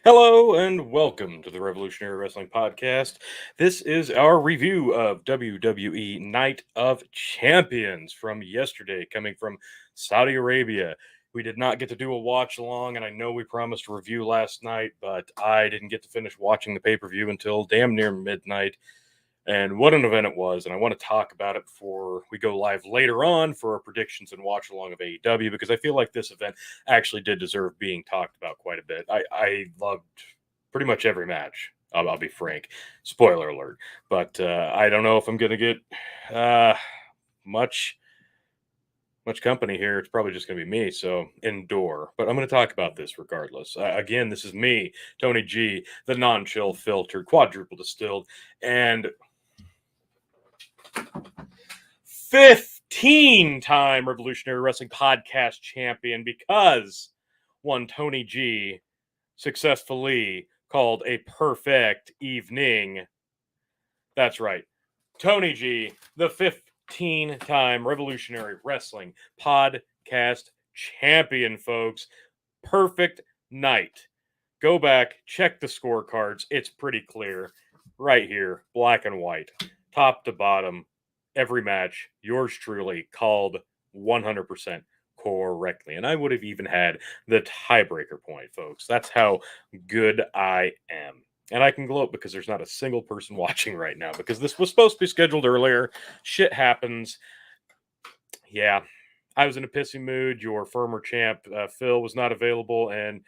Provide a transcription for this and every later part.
Hello and welcome to the Revolutionary Wrestling Podcast. This is our review of WWE Night of Champions from yesterday, coming from Saudi Arabia. We did not get to do a watch along, and I know we promised a review last night, but I didn't get to finish watching the pay-per-view until damn near midnight. And what an event it was. And I want to talk about it before we go live later on for our predictions and watch along of AEW, because I feel like this event actually did deserve being talked about quite a bit. I loved pretty much every match. I'll be frank. Spoiler alert. But I don't know if I'm going to get much company here. It's probably just going to be me, so endure. But I'm going to talk about this regardless. Again, this is me, Tony G, the non-chill filtered, quadruple distilled, and 15-time Revolutionary Wrestling Podcast champion, because one Tony G successfully called a perfect evening. That's right. Tony G, the 15-time Revolutionary Wrestling Podcast champion, folks. Perfect night. Go back, check the scorecards. It's pretty clear. Right here, black and white, top to bottom. Every match, yours truly, called 100% correctly. And I would have even had the tiebreaker point, folks. That's how good I am. And I can gloat because there's not a single person watching right now, because this was supposed to be scheduled earlier. Shit happens. Yeah, I was in a pissy mood. Your former champ, Phil, was not available. And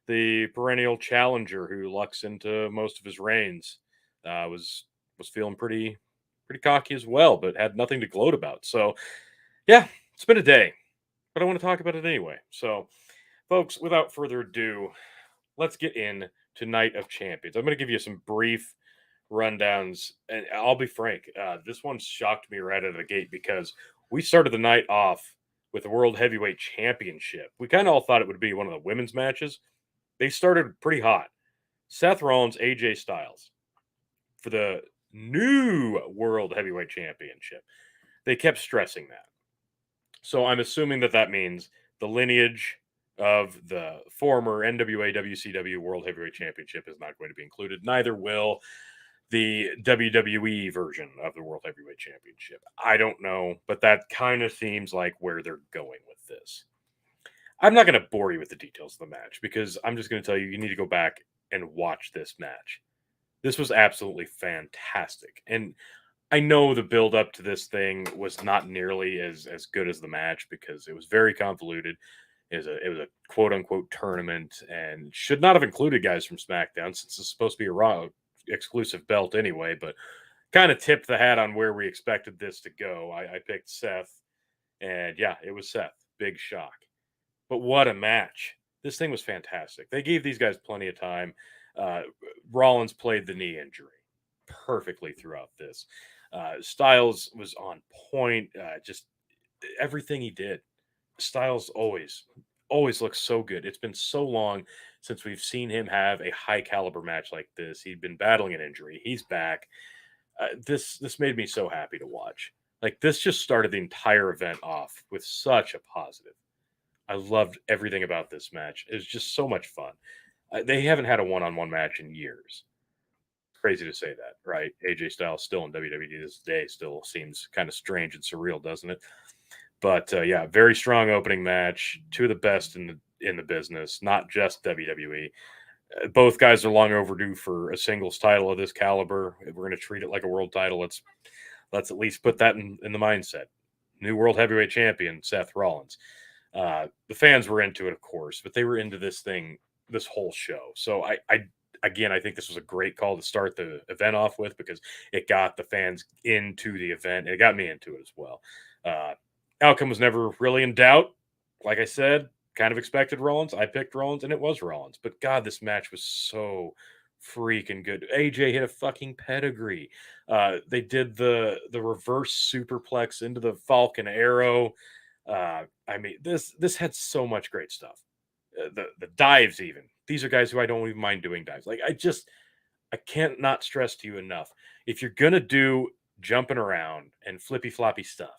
the perennial challenger who lucks into most of his reigns was feeling pretty cocky as well, but had nothing to gloat about. So, yeah, it's been a day, but I want to talk about it anyway. So, folks, without further ado, let's get in to Night of Champions. I'm going to give you some brief rundowns, and I'll be frank, this one shocked me right out of the gate, because we started the night off with the World Heavyweight Championship. We kind of all thought it would be one of the women's matches. They started pretty hot. Seth Rollins, AJ Styles for the new World Heavyweight Championship. They kept stressing that. So I'm assuming that means the lineage of the former NWA WCW World Heavyweight Championship is not going to be included. Neither will the WWE version of the World Heavyweight Championship. I don't know, but that kind of seems like where they're going with this. I'm not going to bore you with the details of the match, because I'm just going to tell you need to go back and watch this match. This was absolutely fantastic. And I know the build up to this thing was not nearly as good as the match, because it was very convoluted. It was a quote unquote tournament, and should not have included guys from SmackDown, since it's supposed to be a Raw exclusive belt anyway, but kind of tipped the hat on where we expected this to go. I picked Seth, and yeah, it was Seth. Big shock. But what a match. This thing was fantastic. They gave these guys plenty of time. Rollins played the knee injury perfectly throughout this. Styles was on point. Just everything he did. Styles always looks so good. It's been so long since we've seen him have a high caliber match like this. He'd been battling an injury. He's back. This made me so happy to watch. Like, this just started the entire event off with such a positive. I loved everything about this match. It was just so much fun. They haven't had a one-on-one match in years. Crazy to say that, right? AJ Styles still in WWE this day still seems kind of strange and surreal, doesn't it? But yeah, very strong opening match. Two of the best in the business, not just WWE. Both guys are long overdue for a singles title of this caliber. If we're going to treat it like a world title, let's at least put that in the mindset. New world heavyweight champion Seth Rollins. The fans were into it, of course, but they were into this thing this whole show. So I think this was a great call to start the event off with because it got the fans into the event. It got me into it as well. Uh, Outcome was never really in doubt. Like I said, kind of expected Rollins. I picked Rollins, and it was Rollins. But God, this match was so freaking good. AJ hit a fucking pedigree. They did the reverse superplex into the Falcon Arrow. I mean, this had so much great stuff. The dives, even these are guys who I don't even mind doing dives. Like I can't not stress to you enough. If you're gonna do jumping around and flippy floppy stuff,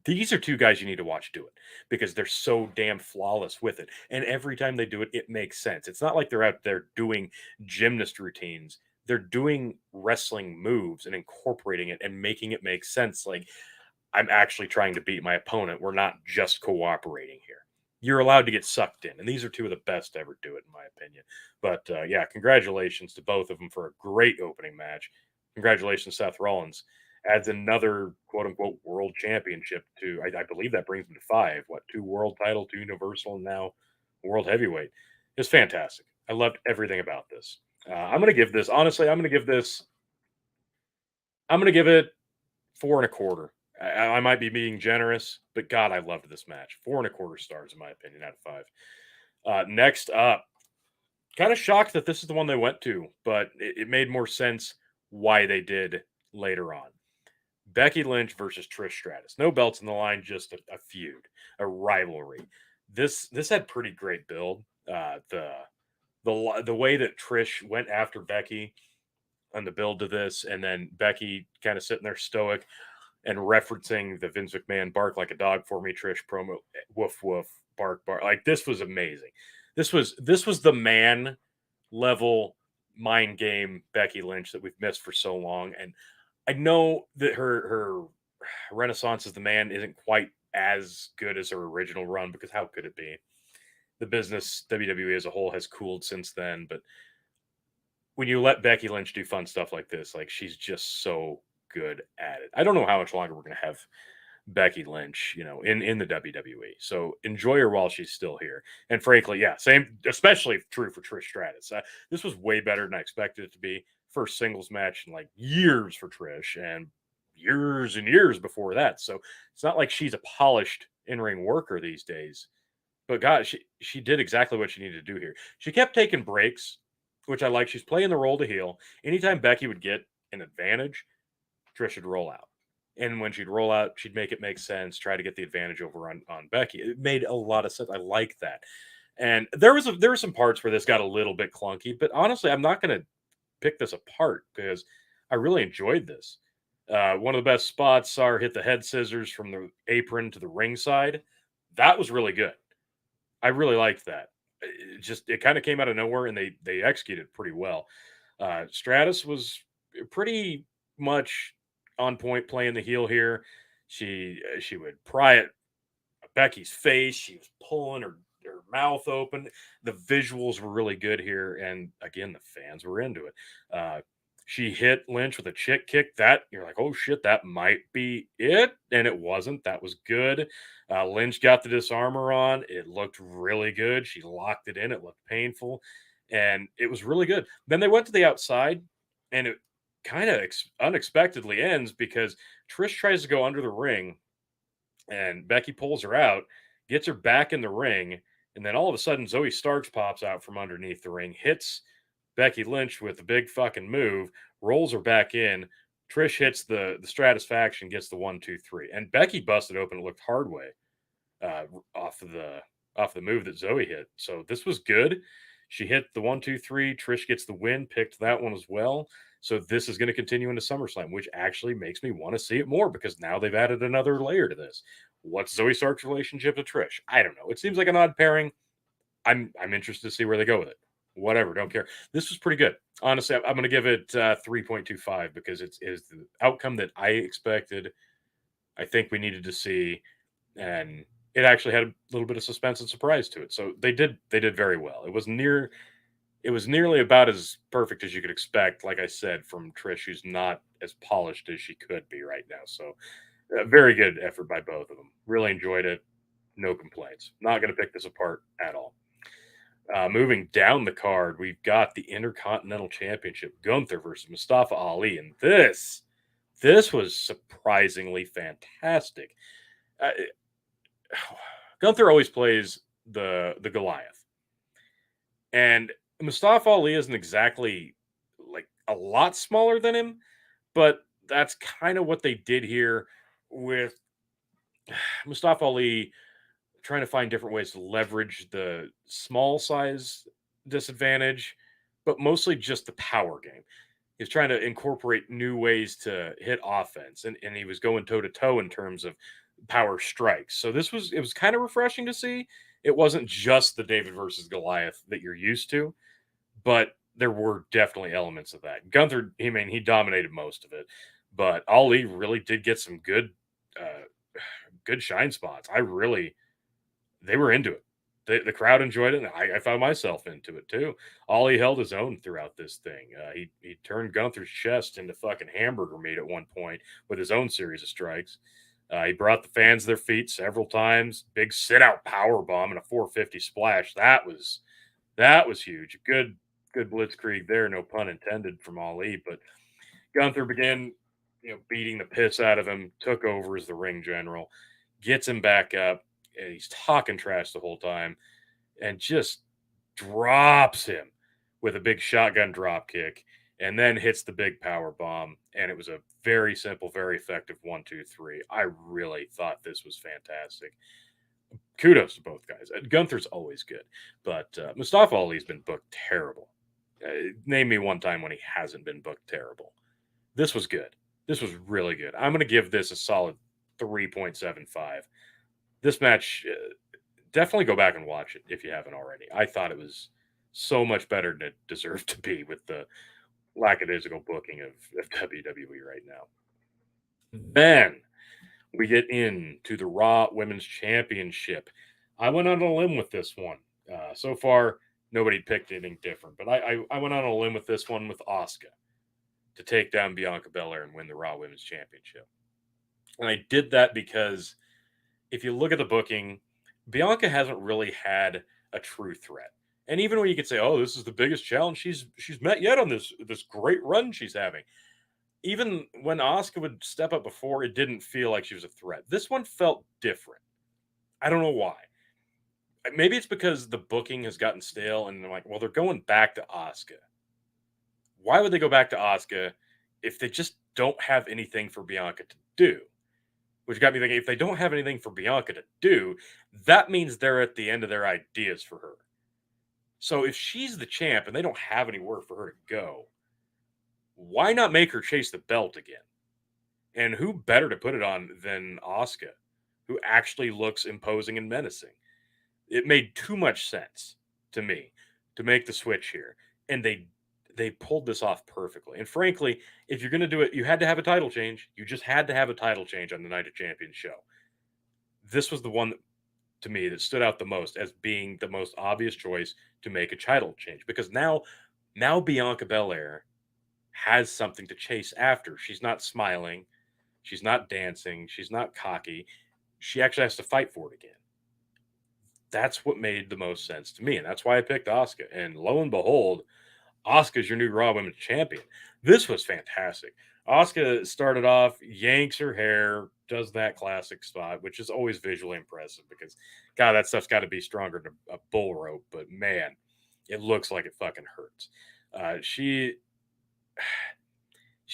these are two guys you need to watch do it because they're so damn flawless with it. And every time they do it, it makes sense. It's not like they're out there doing gymnast routines. They're doing wrestling moves and incorporating it and making it make sense. Like I'm actually trying to beat my opponent. We're not just cooperating here. You're allowed to get sucked in. And these are two of the best to ever do it, in my opinion. But yeah, congratulations to both of them for a great opening match. Congratulations, Seth Rollins. Adds another quote unquote world championship to, I believe that brings him to 5. What, 2 world title, 2 universal, and now world heavyweight. It's fantastic. I loved everything about this. I'm going to give this, honestly, I'm going to give it 4.25. I might be being generous, but God, I loved this match. 4.25 stars, in my opinion, out of 5. Next up, kind of shocked that this is the one they went to, but it made more sense why they did later on. Becky Lynch versus Trish Stratus. No belts in the line, just a feud, a rivalry. This had pretty great build. The way that Trish went after Becky on the build to this, and then Becky kind of sitting there stoic and referencing the Vince McMahon bark like a dog for me, Trish promo, woof woof, bark bark. Like this was amazing. This was the man level mind game Becky Lynch that we've missed for so long. And I know that her renaissance as the man isn't quite as good as her original run because how could it be? The business WWE as a whole has cooled since then, but when you let Becky Lynch do fun stuff like this, like she's just so good at it. I don't know how much longer we're going to have Becky Lynch, in the WWE. So enjoy her while she's still here. And frankly, yeah, same, especially true for Trish Stratus. This was way better than I expected it to be. First singles match in like years for Trish and years and years before that. So it's not like she's a polished in-ring worker these days. But God, she did exactly what she needed to do here. She kept taking breaks, which I like. She's playing the role to heel. Anytime Becky would get an advantage, Trish would roll out. And when she'd roll out, she'd make it make sense, try to get the advantage over on Becky. It made a lot of sense. I like that. And there were some parts where this got a little bit clunky, but honestly, I'm not going to pick this apart because I really enjoyed this. One of the best spots are hit the head scissors from the apron to the ringside. That was really good. I really liked that. It kind of came out of nowhere, and they executed pretty well. Stratus was pretty much on point playing the heel here. She would pry at Becky's face. She was pulling her mouth open. The visuals were really good here, and again, the fans were into it. She hit Lynch with a chick kick. That you're like, oh shit, that might be it, and it wasn't. That was good. Lynch got the disarmor on. It looked really good. She locked it in. It looked painful, and it was really good. Then they went to the outside, and it kind of unexpectedly ends because Trish tries to go under the ring, and Becky pulls her out, gets her back in the ring, and then all of a sudden Zoe Starks pops out from underneath the ring, hits Becky Lynch with a big fucking move, rolls her back in. Trish hits the Stratisfaction, gets the 1-2-3, and Becky busted open. It looked hard way off the move that Zoe hit. So this was good. She hit the 1-2-3. Trish gets the win, picked that one as well. So this is going to continue into SummerSlam, which actually makes me want to see it more because now they've added another layer to this. What's Zoe Stark's relationship to Trish? I don't know. It seems like an odd pairing. I'm interested to see where they go with it. whatever, don't care. This was pretty good. Honestly, I'm going to give it 3.25 because it is the outcome that I expected. I think we needed to see, and it actually had a little bit of suspense and surprise to it. So they did very well. It was nearly about as perfect as you could expect, like I said, from Trish, who's not as polished as she could be right now. So, a very good effort by both of them. Really enjoyed it. No complaints. Not going to pick this apart at all. Moving down the card, we've got the Intercontinental Championship, Gunther versus Mustafa Ali, and this was surprisingly fantastic. Uh, Gunther always plays the Goliath, and Mustafa Ali isn't exactly like a lot smaller than him, but that's kind of what they did here with Mustafa Ali trying to find different ways to leverage the small size disadvantage, but mostly just the power game. He was trying to incorporate new ways to hit offense, and he was going toe to toe in terms of power strikes. So it was kind of refreshing to see. It wasn't just the David versus Goliath that you're used to, but there were definitely elements of that. Gunther, I mean, he dominated most of it, but Ali really did get some good shine spots. They were into it. The crowd enjoyed it, and I found myself into it too. Ollie held his own throughout this thing. He turned Gunther's chest into fucking hamburger meat at one point with his own series of strikes. He brought the fans to their feet several times. Big sit out power bomb and a 450 splash. That was huge. Good blitzkrieg there, no pun intended from Ali. But Gunther began, beating the piss out of him. Took over as the ring general, gets him back up. And he's talking trash the whole time and just drops him with a big shotgun drop kick and then hits the big power bomb. And it was a very simple, very effective 1, 2, 3. I really thought this was fantastic. Kudos to both guys. Gunther's always good, but Mustafa Ali's been booked terrible. Name me one time when he hasn't been booked terrible. This was good. This was really good. I'm going to give this a solid 3.75. This match, definitely go back and watch it if you haven't already. I thought it was so much better than it deserved to be with the lackadaisical booking of WWE right now. Then we get into the Raw Women's Championship. I went on a limb with this one. So far, nobody picked anything different, but I went on a limb with this one with Asuka to take down Bianca Belair and win the Raw Women's Championship. And I did that because if you look at the booking, Bianca hasn't really had a true threat. And even when you could say, "Oh, this is the biggest challenge she's met yet on this great run she's having," even when Asuka would step up before, it didn't feel like she was a threat. This one felt different. I don't know why. Maybe it's because the booking has gotten stale, and they're like, "Well, they're going back to Asuka. Why would they go back to Asuka if they just don't have anything for Bianca to do?" Which got me thinking, if they don't have anything for Bianca to do, that means they're at the end of their ideas for her. So if she's the champ and they don't have anywhere for her to go, why not make her chase the belt again? And who better to put it on than Asuka, who actually looks imposing and menacing? It made too much sense to me to make the switch here. And they pulled this off perfectly. And frankly, if you're going to do it, you had to have a title change. You just had to have a title change on the Night of Champions show. This was the one that, to me, that stood out the most as being the most obvious choice to make a title change, because now Bianca Belair has something to chase after. She's not smiling, she's not dancing, she's not cocky. She actually has to fight for it again. That's what made the most sense to me, and that's why I picked Asuka. And lo and behold, Asuka's your new Raw Women's Champion. This was fantastic. Asuka started off, yanks her hair, does that classic spot, which is always visually impressive because, God, that stuff's got to be stronger than a bull rope. But man, it looks like it fucking hurts. She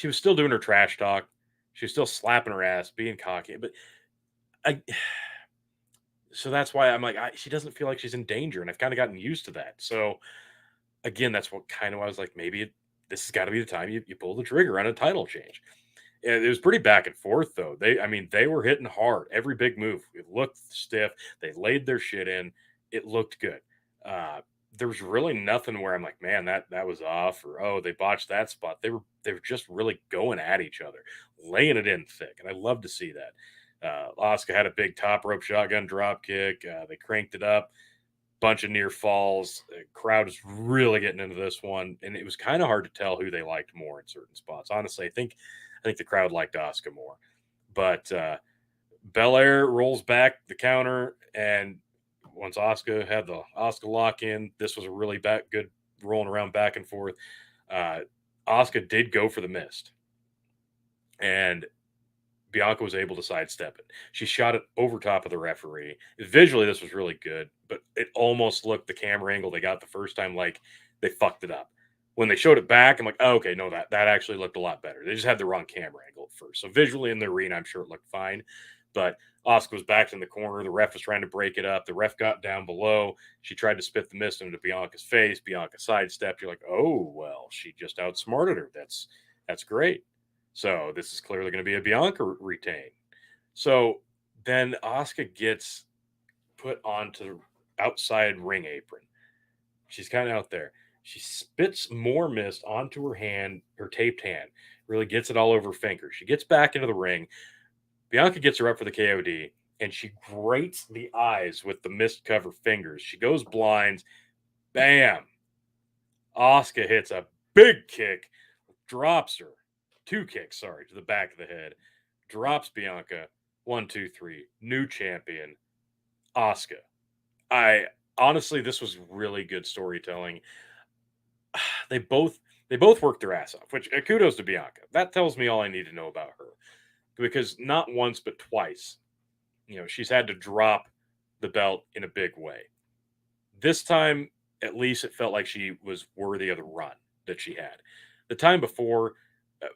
was still doing her trash talk. She was still slapping her ass, being cocky. But so that's why I'm like, she doesn't feel like she's in danger, and I've kind of gotten used to that. So again, that's what kind of I was like, maybe this has got to be the time you pull the trigger on a title change. And it was pretty back and forth though. They were hitting hard. Every big move, it looked stiff. They laid their shit in. It looked good. there's really nothing where I'm like, man, that was off, or oh, they botched that spot. They were just really going at each other, laying it in thick, and I love to see that. Asuka had a big top rope shotgun drop kick. They cranked it up, bunch of near falls. The crowd is really getting into this one, and it was kind of hard to tell who they liked more in certain spots. Honestly, I think the crowd liked Asuka more, but Belair rolls back the counter, and once Asuka had the Asuka lock in, this was a really good rolling around back and forth. Uh, Asuka did go for the mist, and Bianca was able to sidestep it. She shot it over top of the referee. Visually, this was really good, but it almost looked the camera angle they got the first time like they fucked it up. When they showed it back, I'm like, oh, okay, no, that actually looked a lot better. They just had the wrong camera angle at first. So visually in the arena, I'm sure it looked fine. But Asuka was backed in the corner. The ref was trying to break it up. The ref got down below. She tried to spit the mist into Bianca's face. Bianca sidestepped. You're like, oh well, she just outsmarted her. That's great. So this is clearly going to be a Bianca retain. So then Asuka gets put onto the outside ring apron. She's kind of out there. She spits more mist onto her hand, her taped hand, really gets it all over her finger. She gets back into the ring. Bianca gets her up for the KOD, and she grates the eyes with the mist covered fingers. She goes blind. Bam! Asuka hits a big kick, drops her. Two kicks, sorry, to the back of the head. Drops Bianca. 1, 2, 3. New champion, Asuka. I honestly, this was really good storytelling. They both worked their ass off, which kudos to Bianca. That tells me all I need to know about her. Because not once but twice, she's had to drop the belt in a big way. This time, at least it felt like she was worthy of the run that she had. The time before,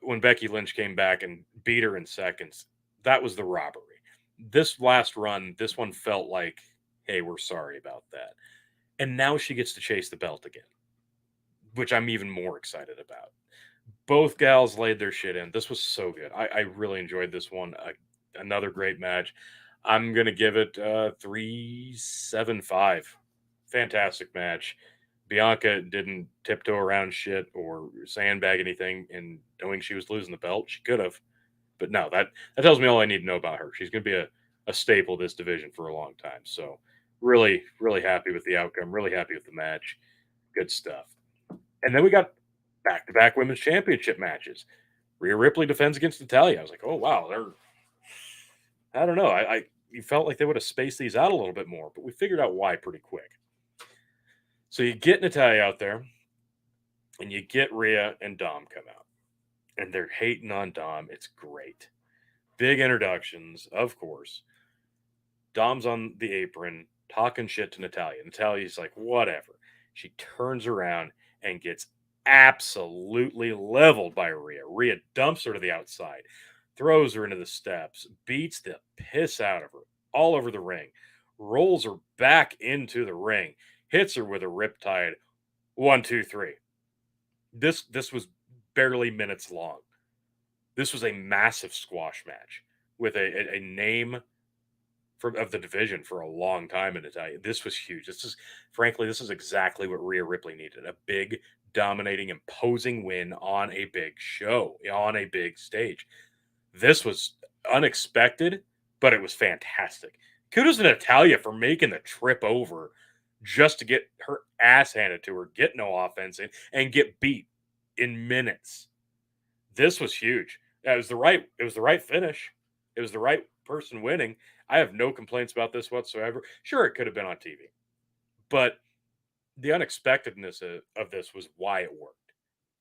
when Becky Lynch came back and beat her in seconds, that was the robbery. This last run, this one felt like, hey, we're sorry about that. And now she gets to chase the belt again, which I'm even more excited about. Both gals laid their shit in. This was so good. I really enjoyed this one. Another great match. I'm going to give it 3.75. Fantastic match. Bianca didn't tiptoe around shit or sandbag anything in knowing she was losing the belt. She could have. But no, that tells me all I need to know about her. She's going to be a staple of this division for a long time. So really, really happy with the outcome. Really happy with the match. Good stuff. And then we got back-to-back women's championship matches. Rhea Ripley defends against Natalya. I was like, oh wow, I don't know. You felt like they would have spaced these out a little bit more, but we figured out why pretty quick. So you get Natalya out there, and you get Rhea and Dom come out, and they're hating on Dom. It's great. Big introductions, of course. Dom's on the apron talking shit to Natalya. Natalya's like, whatever. She turns around and gets absolutely leveled by Rhea. Rhea dumps her to the outside, throws her into the steps, beats the piss out of her all over the ring, rolls her back into the ring, hits her with a riptide. 1, 2, 3. This was barely minutes long. This was a massive squash match with a name of the division for a long time in Italia. This was huge. This is exactly what Rhea Ripley needed. A big, dominating, imposing win on a big show, on a big stage. This was unexpected, but it was fantastic. Kudos to Natalya for making the trip over just to get her ass handed to her, get no offense in, and get beat in minutes. This was huge. It was the right finish. It was the right person winning. I have no complaints about this whatsoever. Sure, it could have been on TV, but the unexpectedness of this was why it worked.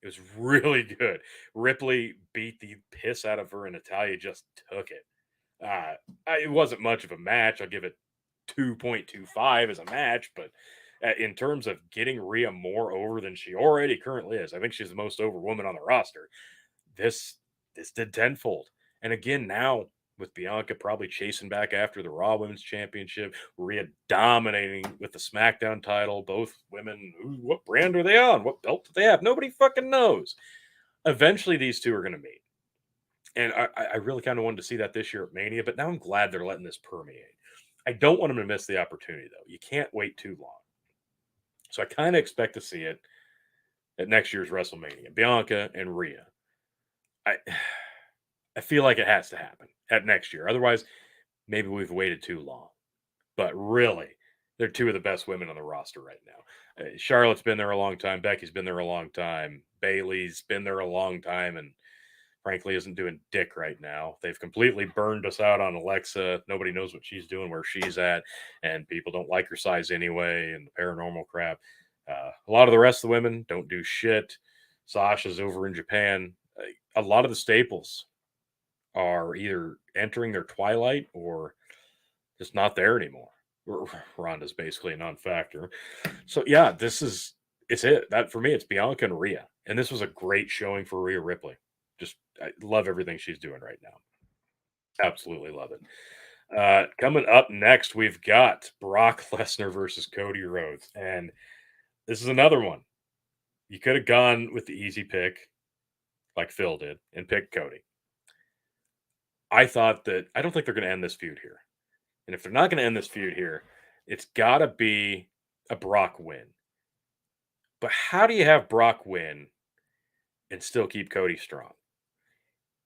It was really good. Ripley beat the piss out of her, and Natalya just took it. It wasn't much of a match. I'll give it 2.25 as a match, but in terms of getting Rhea more over than she already currently is, I think she's the most over woman on the roster. This did tenfold. And again, now with Bianca probably chasing back after the Raw Women's Championship, Rhea dominating with the SmackDown title. Both women, what brand are they on? What belt do they have? Nobody fucking knows. Eventually, these two are going to meet. And I really kind of wanted to see that this year at Mania, but now I'm glad they're letting this permeate. I don't want them to miss the opportunity, though. You can't wait too long. So I kind of expect to see it at next year's WrestleMania. Bianca and Rhea. I I feel like it has to happen at next year. Otherwise, maybe we've waited too long. But really, they're two of the best women on the roster right now. Charlotte's been there a long time. Becky's been there a long time. Bailey's been there a long time, and frankly, isn't doing dick right now. They've completely burned us out on Alexa. Nobody knows what she's doing, where she's at, and people don't like her size anyway, and the paranormal crap. A lot of the rest of the women don't do shit. Sasha's over in Japan. A lot of the staples are either entering their twilight or just not there anymore. Ronda's basically a non-factor. So yeah, it's it. That for me, it's Bianca and Rhea, and this was a great showing for Rhea Ripley. Just I love everything she's doing right now. Absolutely love it. Coming up next, we've got Brock Lesnar versus Cody Rhodes, and this is another one. You could have gone with the easy pick, like Phil did, and picked Cody. I don't think they're going to end this feud here. And if they're not going to end this feud here, it's got to be a Brock win. But how do you have Brock win and still keep Cody strong?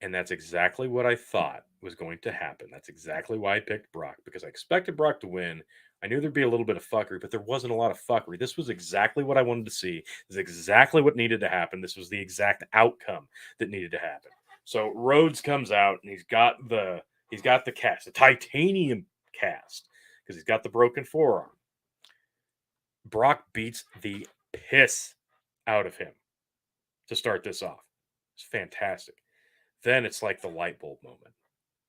And that's exactly what I thought was going to happen. That's exactly why I picked Brock, because I expected Brock to win. I knew there'd be a little bit of fuckery, but there wasn't a lot of fuckery. This was exactly what I wanted to see. This is exactly what needed to happen. This was the exact outcome that needed to happen. So Rhodes comes out and he's got the cast, the titanium cast, because he's got the broken forearm. Brock beats the piss out of him to start this off. It's fantastic. Then it's like the light bulb moment.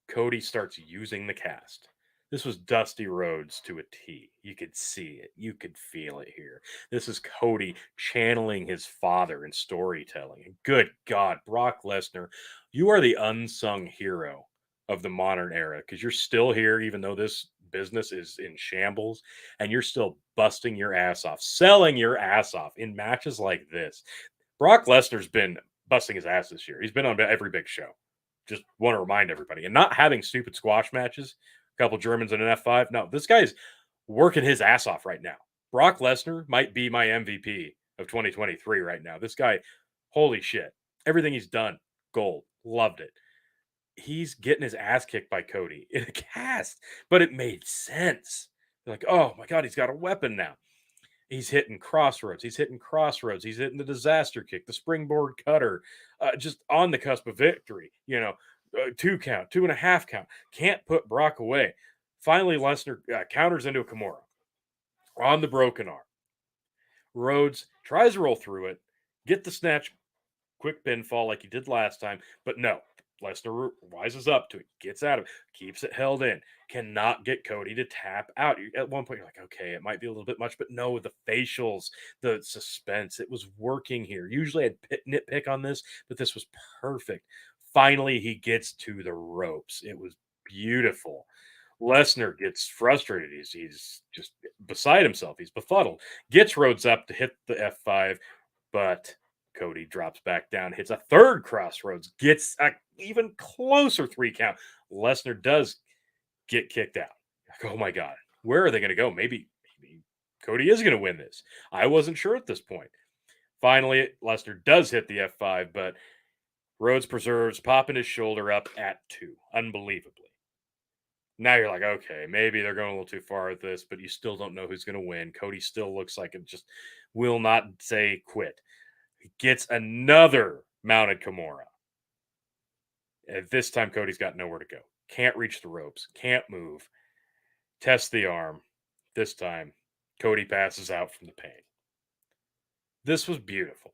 Cody starts using the cast. This was Dusty Rhodes to a T. You could see it. You could feel it here. This is Cody channeling his father in storytelling. And good God, Brock Lesnar, you are the unsung hero of the modern era, because you're still here, even though this business is in shambles, and you're still busting your ass off, selling your ass off in matches like this. Brock Lesnar's been busting his ass this year. He's been on every big show. Just want to remind everybody. And not having stupid squash matches, a couple Germans and an F5. No, this guy's working his ass off right now. Brock Lesnar might be my MVP of 2023 right now. This guy, holy shit. Everything he's done, gold. Loved it. He's getting his ass kicked by Cody in a cast, but it made sense. Like, oh my God, he's got a weapon now. He's hitting crossroads. He's hitting crossroads. He's hitting the disaster kick, the springboard cutter, just on the cusp of victory. 2 count, 2.5 count. Can't put Brock away. Finally, Lesnar counters into a Kimura on the broken arm. Rhodes tries to roll through it, get the snatch, quick pinfall like he did last time, but no. Lesnar rises up to it, gets out of it, keeps it held in, cannot get Cody to tap out. At one point, you're like, okay, it might be a little bit much, but no, the facials, the suspense, it was working here. Usually I'd nitpick on this, but this was perfect. Finally, he gets to the ropes. It was beautiful. Lesnar gets frustrated. He's just beside himself. He's befuddled. Gets Rhodes up to hit the F5, but Cody drops back down, hits a third crossroads, gets a even closer 3 count. Lesnar does get kicked out. Like, oh my God, where are they going to go? Maybe Cody is going to win this. I wasn't sure at this point. Finally, Lesnar does hit the F5, but Rhodes preserves, popping his shoulder up at 2. Unbelievably. Now you're like, okay, maybe they're going a little too far with this, but you still don't know who's going to win. Cody still looks like it just will not say quit. He gets another mounted Kimura. At this time, Cody's got nowhere to go. Can't reach the ropes. Can't move. Test the arm. This time, Cody passes out from the pain. This was beautiful.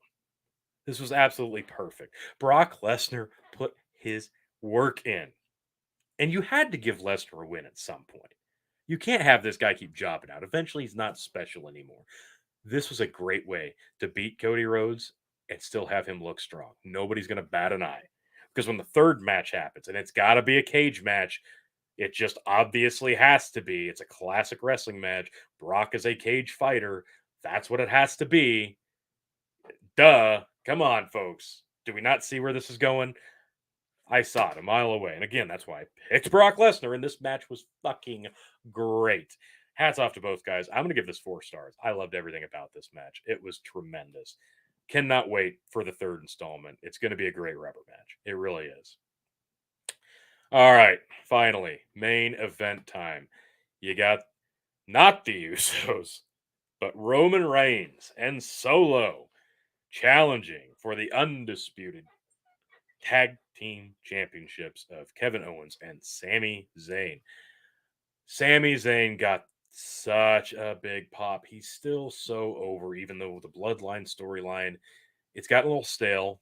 This was absolutely perfect. Brock Lesnar put his work in. And you had to give Lesnar a win at some point. You can't have this guy keep jobbing out. Eventually, he's not special anymore. This was a great way to beat Cody Rhodes and still have him look strong. Nobody's going to bat an eye. Because when the third match happens, and it's got to be a cage match, it just obviously has to be. It's a classic wrestling match. Brock is a cage fighter. That's what it has to be. Duh. Come on, folks. Do we not see where this is going? I saw it a mile away. And again, that's why I picked Brock Lesnar, and this match was fucking great. hats off to both guys. I'm going to give this 4 stars. I loved everything about this match. It was tremendous. Cannot wait for the 3rd installment. It's going to be a great rubber match. It really is. All right, finally, main event time. You got not the Usos, but Roman Reigns and Solo challenging for the undisputed tag team championships of Kevin Owens and Sami Zayn. Sami Zayn got such a big pop. He's still so over, even though the Bloodline storyline, it's gotten a little stale.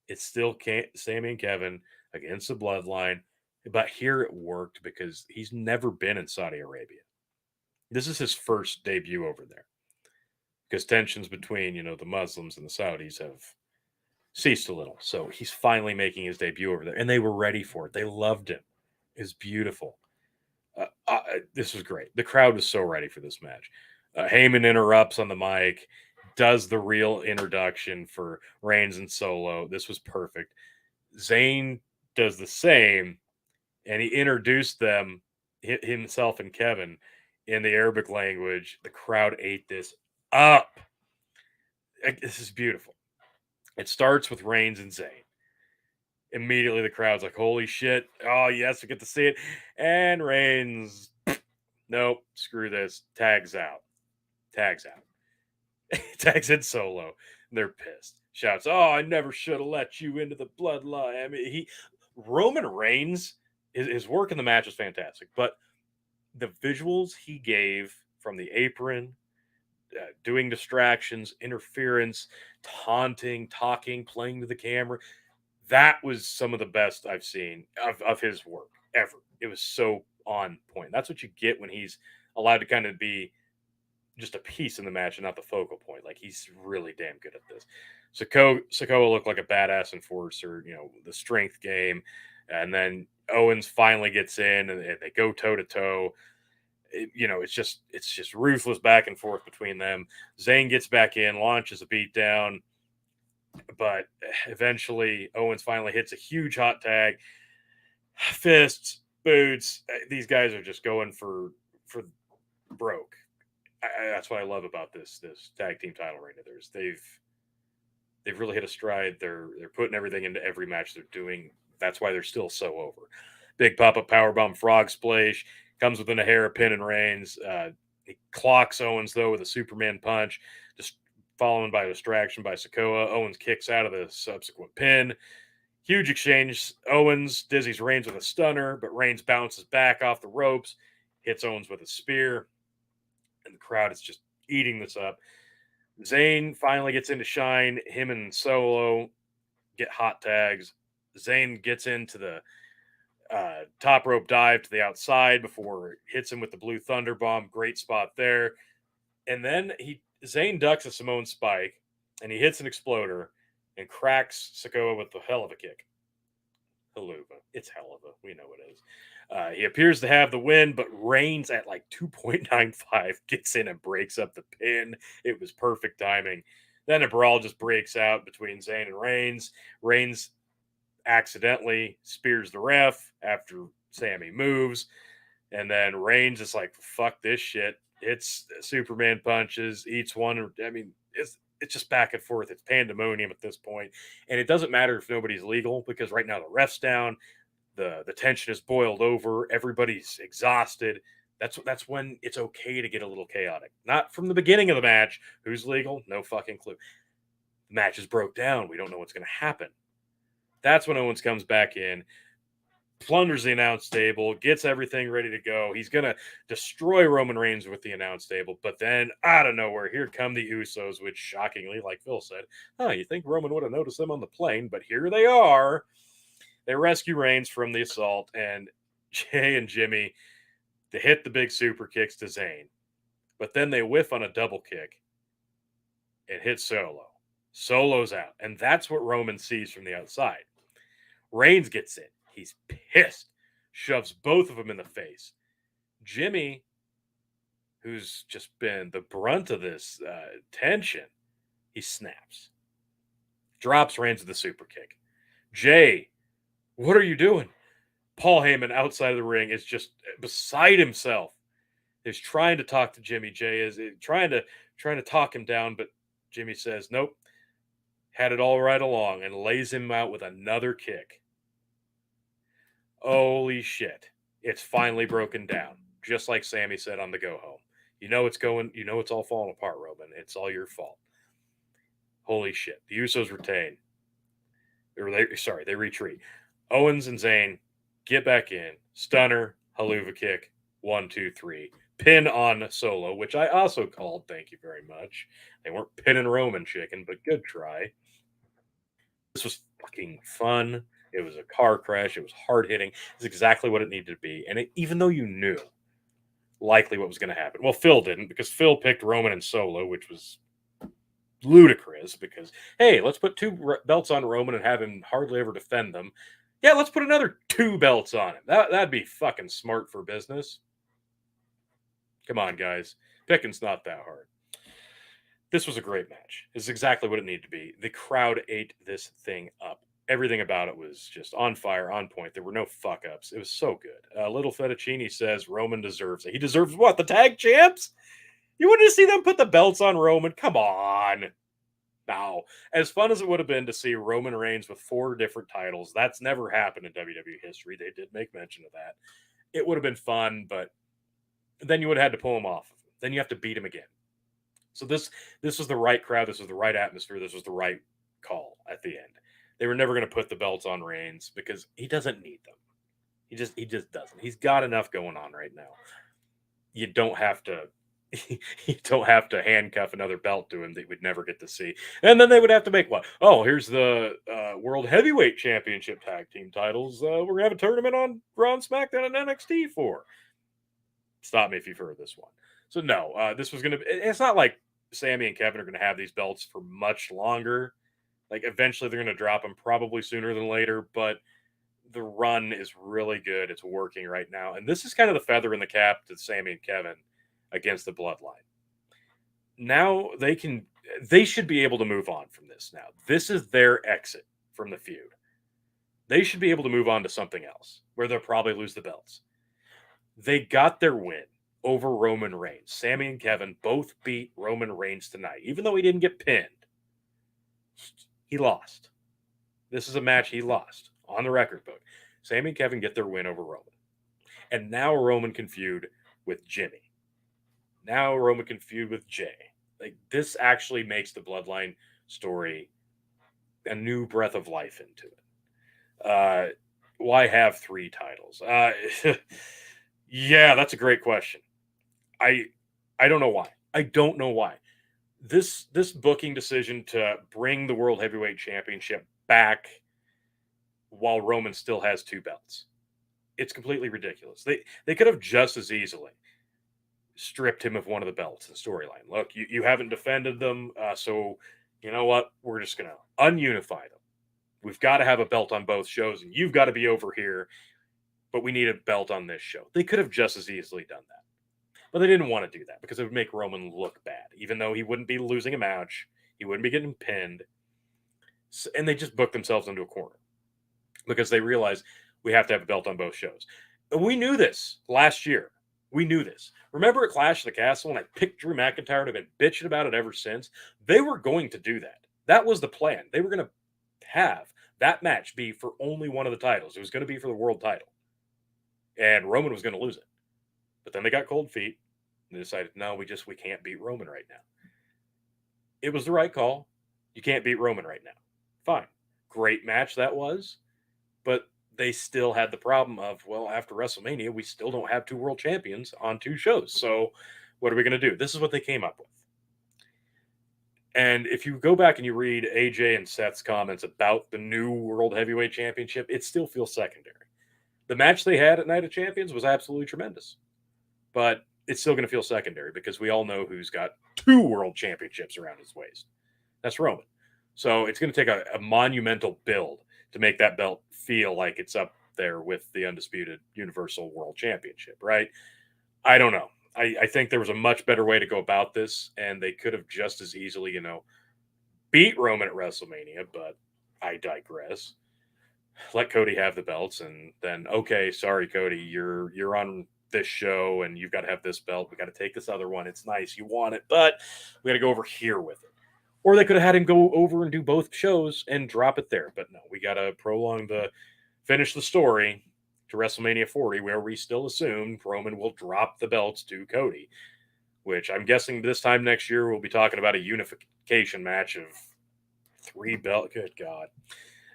It's still Sami and Kevin against the Bloodline. But here it worked because he's never been in Saudi Arabia. This is his first debut over there. Because tensions between, the Muslims and the Saudis have ceased a little. So he's finally making his debut over there. And they were ready for it. They loved him. It was beautiful. This was great. The crowd was so ready for this match. Heyman interrupts on the mic, does the real introduction for Reigns and Solo. This was perfect. Zayn does the same, and he introduced them, himself and Kevin, in the Arabic language. The crowd ate this up. This is beautiful. It starts with Reigns and Zayn. Immediately, the crowd's like, holy shit. Oh, yes, we get to see it. And Reigns, nope, screw this. Tags out. Tags in Solo. They're pissed. Shouts, oh, I never should have let you into the bloodline. I mean, Roman Reigns, his work in the match was fantastic, but the visuals he gave from the apron, doing distractions, interference, taunting, talking, playing to the camera, that was some of the best I've seen of his work ever. It was so on point. That's what you get when he's allowed to kind of be just a piece in the match and not the focal point. Like, he's really damn good at this. Sikoa looked like a badass enforcer, the strength game. And then Owens finally gets in and they go toe to toe. It's just ruthless back and forth between them. Zayn gets back in, launches a beatdown. But eventually, Owens finally hits a huge hot tag. Fists, boots. These guys are just going for broke. That's what I love about this tag team title reign of theirs. They've really hit a stride. They're putting everything into every match they're doing. That's why they're still so over. Big pop-up powerbomb frog splash. Comes within a hair of pinning Reigns. He clocks Owens, though, with a Superman punch. Just followed by a distraction by Sikoa. Owens kicks out of the subsequent pin. Huge exchange. Owens dizzies Reigns with a stunner, but Reigns bounces back off the ropes, hits Owens with a spear, and the crowd is just eating this up. Zayn finally gets into shine. Him and Solo get hot tags. Zayn gets into the top rope dive to the outside before it hits him with the blue thunder bomb. Great spot there. And then Zayn ducks a Samoan spike, and he hits an exploder and cracks Sikoa with the hell of a kick. Haluva. It's hell of a. We know it is. He appears to have the win, but Reigns at like 2.95 gets in and breaks up the pin. It was perfect timing. Then a brawl just breaks out between Zayn and Reigns. Reigns accidentally spears the ref after Sami moves. And then Reigns is like, fuck this shit. It's Superman punches, eats one. I mean, it's just back and forth. It's pandemonium at this point. And it doesn't matter if nobody's legal, because right now the ref's down. The tension is boiled over. Everybody's exhausted. That's when it's okay to get a little chaotic. Not from the beginning of the match. Who's legal? No fucking clue. The match is broke down. We don't know what's going to happen. That's when Owens comes back in, plunders the announce table, gets everything ready to go. He's going to destroy Roman Reigns with the announce table. But then, out of nowhere, here come the Usos, which shockingly, like Phil said, you think Roman would have noticed them on the plane, but here they are. They rescue Reigns from the assault, and Jay and Jimmy, they hit the big super kicks to Zayn. But then they whiff on a double kick and hit Solo. Solo's out. And that's what Roman sees from the outside. Reigns gets in. He's pissed. Shoves both of them in the face. Jimmy, who's just been the brunt of this tension, he snaps. Drops Reigns with the super kick. Jay, what are you doing? Paul Heyman outside of the ring is just beside himself. is trying to talk to Jimmy. Jay is trying to talk him down, but Jimmy says, "Nope, had it all right along," and lays him out with another kick. Holy shit. It's finally broken down. Just like Sammy said on the go home. You know it's all falling apart, Roman. It's all your fault. Holy shit. The Usos retain. They retreat. Owens and Zayn get back in. Stunner, haluva kick. 1, 2, 3. Pin on Solo, which I also called. Thank you very much. They weren't pinning Roman chicken, but good try. This was fucking fun. It was a car crash. It was hard hitting. It's exactly what it needed to be. And even though you knew likely what was going to happen, well, Phil didn't because Phil picked Roman and Solo, which was ludicrous. Because hey, let's put two belts on Roman and have him hardly ever defend them. Yeah, let's put another 2 belts on him. That'd be fucking smart for business. Come on, guys. Picking's not that hard. This was a great match. It's exactly what it needed to be. The crowd ate this thing up. Everything about it was just on fire, on point. There were no fuck ups. It was so good. Little Fettuccine says Roman deserves it. He deserves what? The tag champs? You wanted to see them put the belts on Roman? Come on. Now, as fun as it would have been to see Roman Reigns with 4 different titles, that's never happened in WWE history. They did make mention of that. It would have been fun, but then you would have had to pull him off. Then you have to beat him again. So this was the right crowd. This was the right atmosphere. This was the right call at the end. They were never going to put the belts on Reigns because he doesn't need them. He just doesn't. He's got enough going on right now. You don't have to you don't have to handcuff another belt to him that we'd never get to see. And then they would have to make what? Oh, here's the World Heavyweight Championship Tag Team titles. We're going to have a tournament on Raw and SmackDown and NXT for. Stop me if you've heard this one. So no, this was going to. It's not like Sammy and Kevin are going to have these belts for much longer. Like eventually they're going to drop them, probably sooner than later. But the run is really good. It's working right now, and this is kind of the feather in the cap to Sammy and Kevin against the Bloodline. Now they should be able to move on from this. Now this is their exit from the feud. They should be able to move on to something else where they'll probably lose the belts. They got their win over Roman Reigns. Sammy and Kevin both beat Roman Reigns tonight. Even though he didn't get pinned, he lost. This is a match he lost on the record book. Sammy and Kevin get their win over Roman. And now Roman can feud with Jimmy. Now Roman can feud with Jay. Like this actually makes the Bloodline story a new breath of life into it. Why have 3 titles? Yeah, that's a great question. I don't know why. I don't know why. This booking decision to bring the World Heavyweight Championship back while Roman still has 2 belts. It's completely ridiculous. They could have just as easily stripped him of one of the belts in the storyline. Look, you haven't defended them, so you know what? We're just going to ununify them. We've got to have a belt on both shows, and you've got to be over here, but we need a belt on this show. They could have just as easily done that. But they didn't want to do that because it would make Roman look bad, even though he wouldn't be losing a match. He wouldn't be getting pinned. And they just booked themselves into a corner because they realized we have to have a belt on both shows. And we knew this last year. We knew this. Remember at Clash of the Castle when I picked Drew McIntyre and have been bitching about it ever since? They were going to do that. That was the plan. They were going to have that match be for only one of the titles. It was going to be for the world title. And Roman was going to lose it. But then they got cold feet and they decided, no, we can't beat Roman right now. It was the right call. You can't beat Roman right now. Fine. Great match that was. But they still had the problem of, well, after WrestleMania, we still don't have 2 world champions on 2 shows. So what are we going to do? This is what they came up with. And if you go back and you read AJ and Seth's comments about the new World Heavyweight Championship, it still feels secondary. The match they had at Night of Champions was absolutely tremendous. But it's still going to feel secondary because we all know who's got 2 world championships around his waist. That's Roman. So it's going to take a monumental build to make that belt feel like it's up there with the undisputed Universal World Championship, right? I don't know. I think there was a much better way to go about this, and they could have just as easily, beat Roman at WrestleMania, but I digress. Let Cody have the belts, and then, okay, sorry, Cody, you're on this show and you've got to have this belt. We got to take this other one. It's nice. You want it, but we got to go over here with it. Or they could have had him go over and do both shows and drop it there. But no, we got to finish the story to WrestleMania 40, where we still assume Roman will drop the belts to Cody, which I'm guessing this time next year we'll be talking about a unification match of 3 belts. Good God.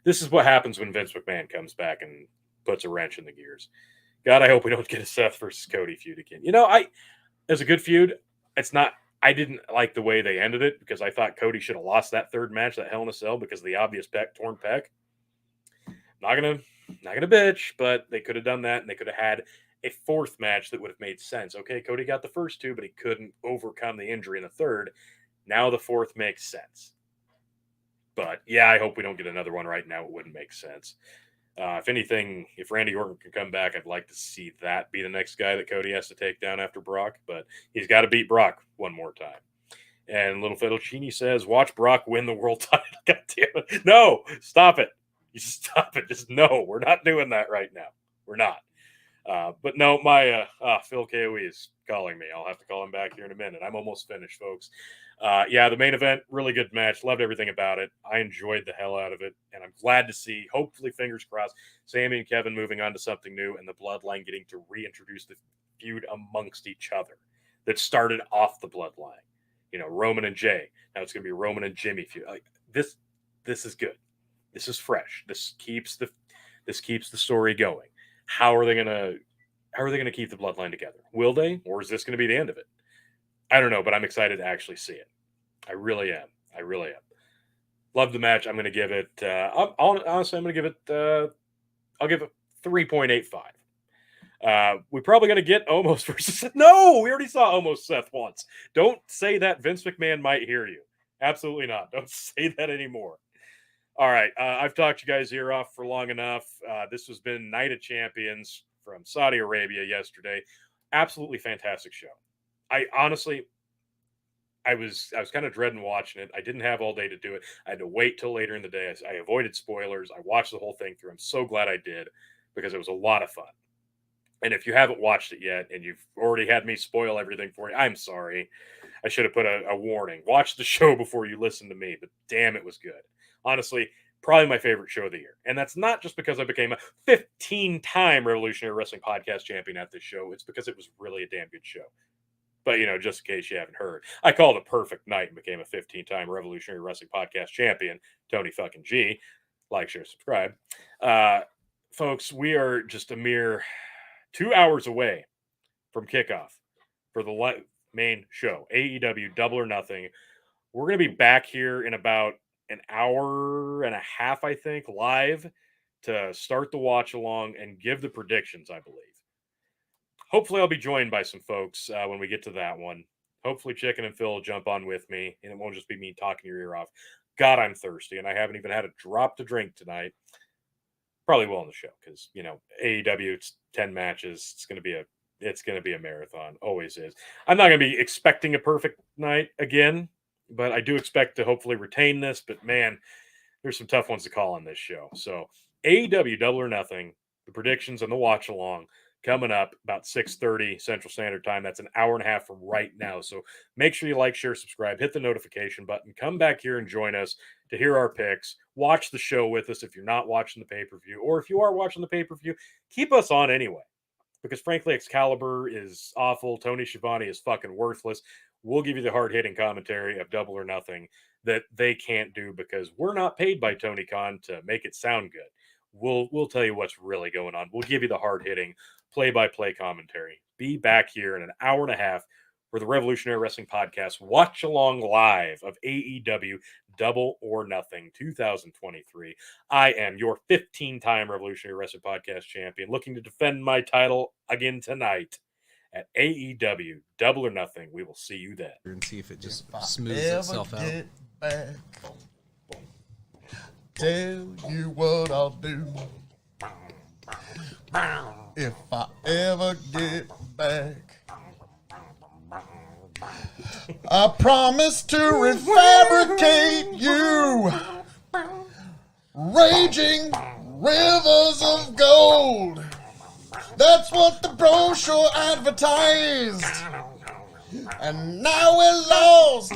This is what happens when Vince McMahon comes back and puts a wrench in the gears. God, I hope we don't get a Seth versus Cody feud again. As a good feud, I didn't like the way they ended it because I thought Cody should have lost that third match, that Hell in a Cell, because of the obvious torn pec. Not gonna bitch, but they could have done that, and they could have had a fourth match that would have made sense. Okay, Cody got the first 2, but he couldn't overcome the injury in the third. Now the fourth makes sense. But yeah, I hope we don't get another one right now. It wouldn't make sense. If anything, if Randy Orton can come back, I'd like to see that be the next guy that Cody has to take down after Brock. But he's got to beat Brock one more time. And Little Fettuccine says, watch Brock win the world title. God damn it. No, stop it. You just stop it. Just no, we're not doing that right now. We're not. But no, my Phil KOE is calling me. I'll have to call him back here in a minute. I'm almost finished, folks. The main event, really good match. Loved everything about it. I enjoyed the hell out of it, and I'm glad to see, hopefully, fingers crossed, Sami and Kevin moving on to something new, and the Bloodline getting to reintroduce the feud amongst each other that started off the Bloodline. Roman and Jay. Now it's going to be Roman and Jimmy feud. This is good. This is fresh. This keeps the story going. How are they gonna keep the Bloodline together? Will they, or is this going to be the end of it? I don't know, but I'm excited to actually see it. I really am. Love the match. I'm going to give it. Honestly, I'm going to give it. I'll give it 3.85. We're probably going to get Omos versus Seth. No, we already saw Omos Seth once. Don't say that. Vince McMahon might hear you. Absolutely not. Don't say that anymore. All right. I've talked you guys' ear off for long enough. This has been Night of Champions from Saudi Arabia yesterday. Absolutely fantastic show. I was kind of dreading watching it. I didn't have all day to do it. I had to wait till later in the day. I avoided spoilers. I watched the whole thing through. I'm so glad I did because it was a lot of fun. And if you haven't watched it yet and you've already had me spoil everything for you, I'm sorry. I should have put a warning. Watch the show before you listen to me, but damn, it was good. Honestly, probably my favorite show of the year. And that's not just because I became a 15-time Revolutionary Wrestling Podcast champion at this show. It's because it was really a damn good show. But, just in case you haven't heard, I called a perfect night and became a 15-time Revolutionary Wrestling Podcast champion, Tony fucking G. Like, share, subscribe. Folks, we are just a mere 2 hours away from kickoff for the main show, AEW Double or Nothing. We're going to be back here in about an hour and a half, I think, live to start the watch along and give the predictions, I believe. Hopefully I'll be joined by some folks when we get to that one. Hopefully Chicken and Phil will jump on with me, and it won't just be me talking your ear off. God, I'm thirsty, and I haven't even had a drop to drink tonight. Probably will on the show because, AEW, it's 10 matches. It's going to be a marathon. Always is. I'm not going to be expecting a perfect night again, but I do expect to hopefully retain this. But, man, there's some tough ones to call on this show. So, AEW Double or Nothing, the predictions and the watch along coming up about 6:30 Central Standard Time. That's an hour and a half from right now. So make sure you like, share, subscribe, hit the notification button. Come back here and join us to hear our picks. Watch the show with us if you're not watching the pay-per-view. Or if you are watching the pay-per-view, keep us on anyway. Because frankly, Excalibur is awful. Tony Schiavone is fucking worthless. We'll give you the hard-hitting commentary of Double or Nothing that they can't do because we're not paid by Tony Khan to make it sound good. We'll tell you what's really going on. We'll give you the hard-hitting play-by-play commentary. Be back here in an hour and a half for the Revolutionary Wrestling Podcast watch along live of AEW Double or Nothing 2023. I am your 15-time Revolutionary Wrestling Podcast champion, looking to defend my title again tonight at AEW Double or Nothing. We will see you then. And see if it just smooths itself out. Back, tell you what I'll do. If I ever get back, I promise to refabricate you, raging rivers of gold. That's what the brochure advertised. And now we're lost